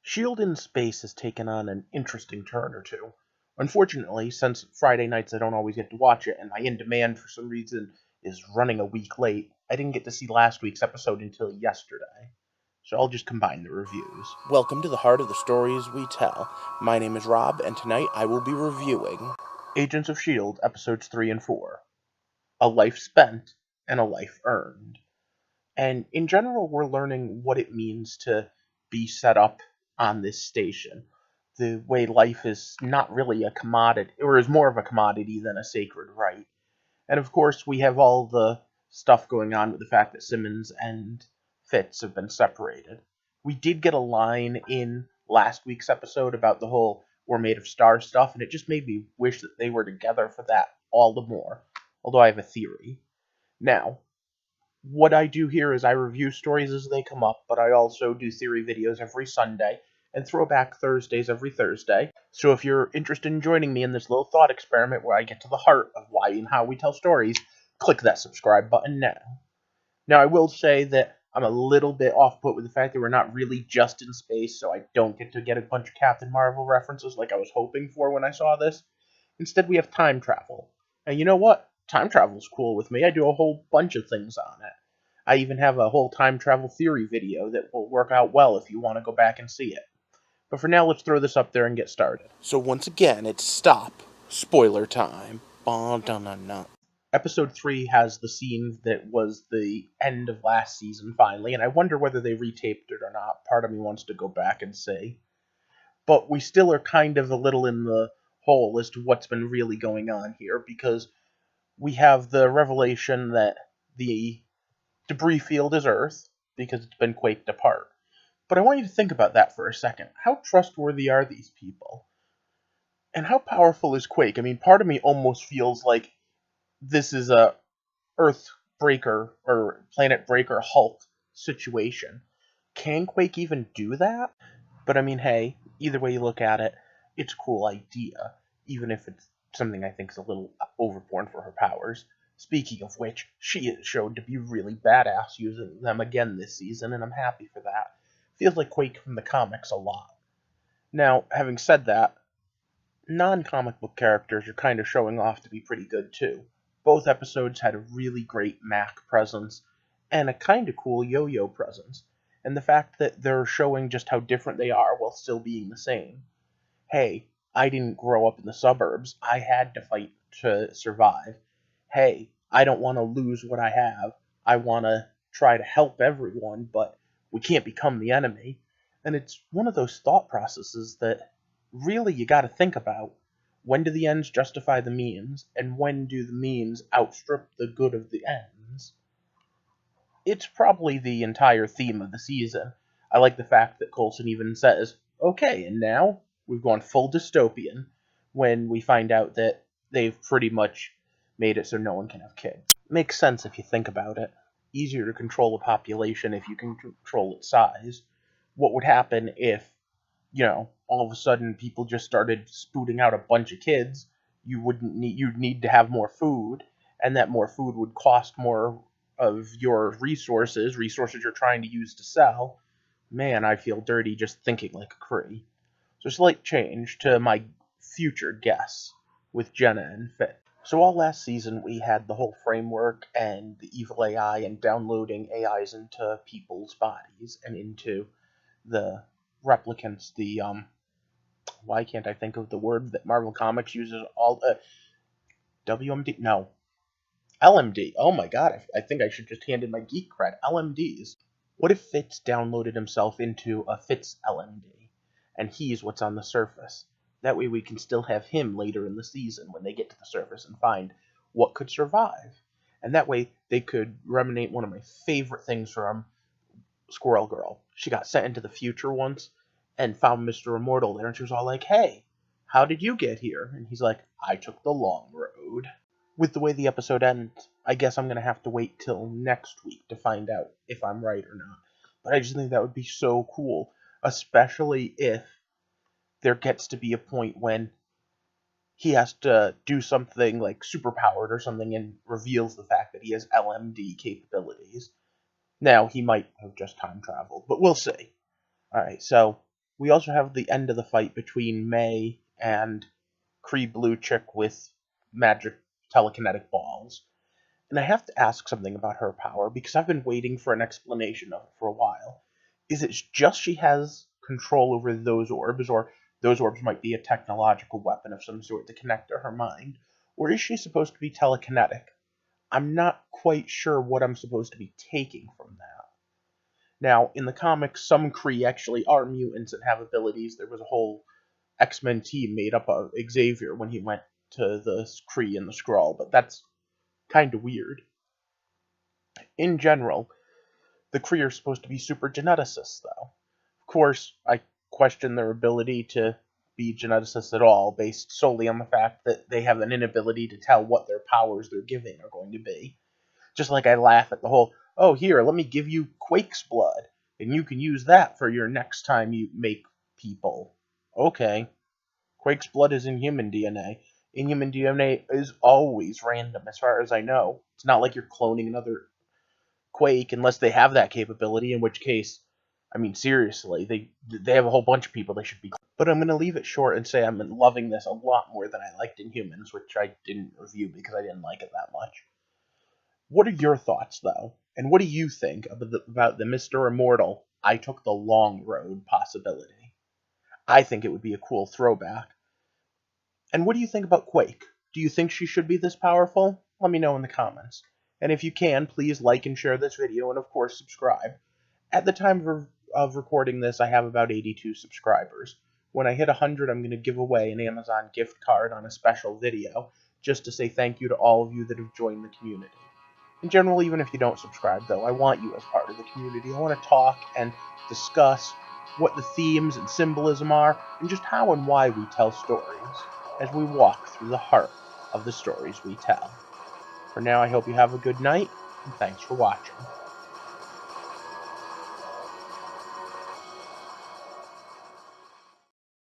Shield in Space has taken on an interesting turn or two. Unfortunately, since Friday nights I don't always get to watch it, and my In Demand for some reason is running a week late, I didn't get to see last week's episode until yesterday. So I'll just combine the reviews. Welcome to the heart of the stories we tell. My name is Rob, and tonight I will be reviewing Agents of S.H.I.E.L.D. episodes 3 and 4. A Life Spent and a Life Earned. And in general, we're learning what it means to be set up on this station. The way life is not really a commodity, or is more of a commodity than a sacred right. And of course, we have all the stuff going on with the fact that Simmons and Fitz have been separated. We did get a line in last week's episode about the whole "we're made of stars" stuff, and it just made me wish that they were together for that all the more. Although I have a theory. Now, what I do here is I review stories as they come up, but I also do theory videos every Sunday and throwback Thursdays every Thursday. So if you're interested in joining me in this little thought experiment where I get to the heart of why and how we tell stories, click that subscribe button now. Now, I will say that I'm a little bit off-put with the fact that we're not really just in space, so I don't get to get a bunch of Captain Marvel references like I was hoping for when I saw this. Instead, we have time travel. And you know what? Time travel's cool with me. I do a whole bunch of things on it. I even have a whole time travel theory video that will work out well if you want to go back and see it. But for now, let's throw this up there and get started. So once again, it's stop. Spoiler time. Episode 3 has the scene that was the end of last season, finally, and I wonder whether they retaped it or not. Part of me wants to go back and see. But we still are kind of a little in the hole as to what's been really going on here, because we have the revelation that the debris field is Earth, because it's been quaked apart. But I want you to think about that for a second. How trustworthy are these people? And how powerful is Quake? I mean, part of me almost feels like this is a Earth Breaker or Planet Breaker Hulk situation. Can Quake even do that? But I mean, hey, either way you look at it, it's a cool idea, even if it's something I think is a little overborn for her powers. Speaking of which, she is shown to be really badass using them again this season, and I'm happy for that. Feels like Quake from the comics a lot. Now, having said that, non-comic book characters are kind of showing off to be pretty good too. Both episodes had a really great Mac presence, and a kind of cool Yo-Yo presence, and the fact that they're showing just how different they are while still being the same. Hey, I didn't grow up in the suburbs. I had to fight to survive. Hey, I don't want to lose what I have. I want to try to help everyone, but we can't become the enemy. And it's one of those thought processes that really you got to think about. When do the ends justify the means, and when do the means outstrip the good of the ends? It's probably the entire theme of the season. I like the fact that Coulson even says, okay, and now we've gone full dystopian, when we find out that they've pretty much made it so no one can have kids. Makes sense if you think about it. Easier to control a population if you can control its size. What would happen if, all of a sudden people just started spooting out a bunch of kids? You'd need to have more food, and that more food would cost more of your resources you're trying to use to sell. Man, I feel dirty just thinking like a Cree. So slight change to my future guess with Jenna and Fitz. So all last season we had the whole framework and the evil AI and downloading AIs into people's bodies and into the replicants, why can't I think of the word that Marvel Comics uses all WMD? No. LMD. Oh my god, I think I should just hand in my geek cred. LMDs. What if Fitz downloaded himself into a Fitz LMD, and he's what's on the surface? That way we can still have him later in the season when they get to the surface and find what could survive. And that way they could remnant one of my favorite things from Squirrel Girl. She got sent into the future once and found Mr. Immortal there, and she was all like, hey, how did you get here? And he's like, I took the long road. With the way the episode ends, I guess I'm going to have to wait till next week to find out if I'm right or not. But I just think that would be so cool, especially if there gets to be a point when he has to do something like superpowered or something and reveals the fact that he has LMD capabilities. Now, he might have just time traveled, but we'll see. Alright, so We also have the end of the fight between May and Kree Blue Chick with magic telekinetic balls. And I have to ask something about her power because I've been waiting for an explanation of it for a while. Is it just she has control over those orbs, or those orbs might be a technological weapon of some sort to connect to her mind? Or is she supposed to be telekinetic? I'm not quite sure what I'm supposed to be taking from that. Now, in the comics, some Kree actually are mutants and have abilities. There was a whole X-Men team made up of Xavier when he went to the Kree and the Skrull, but that's kind of weird. In general, the Kree are supposed to be super geneticists, though. Of course, I question their ability to be geneticists at all, based solely on the fact that they have an inability to tell what their powers they're giving are going to be. Just like I laugh at the whole, oh, here, let me give you Quake's blood, and you can use that for your next time you make people. Okay. Quake's blood is inhuman DNA. Inhuman DNA is always random, as far as I know. It's not like you're cloning another Quake unless they have that capability, in which case, I mean, seriously, they have a whole bunch of people they should be. But I'm going to leave it short and say I'm loving this a lot more than I liked Inhumans, which I didn't review because I didn't like it that much. What are your thoughts, though? And what do you think about the Mr. Immortal, I took the long road possibility? I think it would be a cool throwback. And what do you think about Quake? Do you think she should be this powerful? Let me know in the comments. And if you can, please like and share this video, and of course subscribe. At the time of recording this, I have about 82 subscribers. When I hit 100, I'm going to give away an Amazon gift card on a special video, just to say thank you to all of you that have joined the community. In general, even if you don't subscribe, though, I want you as part of the community. I want to talk and discuss what the themes and symbolism are, and just how and why we tell stories, as we walk through the heart of the stories we tell. For now, I hope you have a good night, and thanks for watching.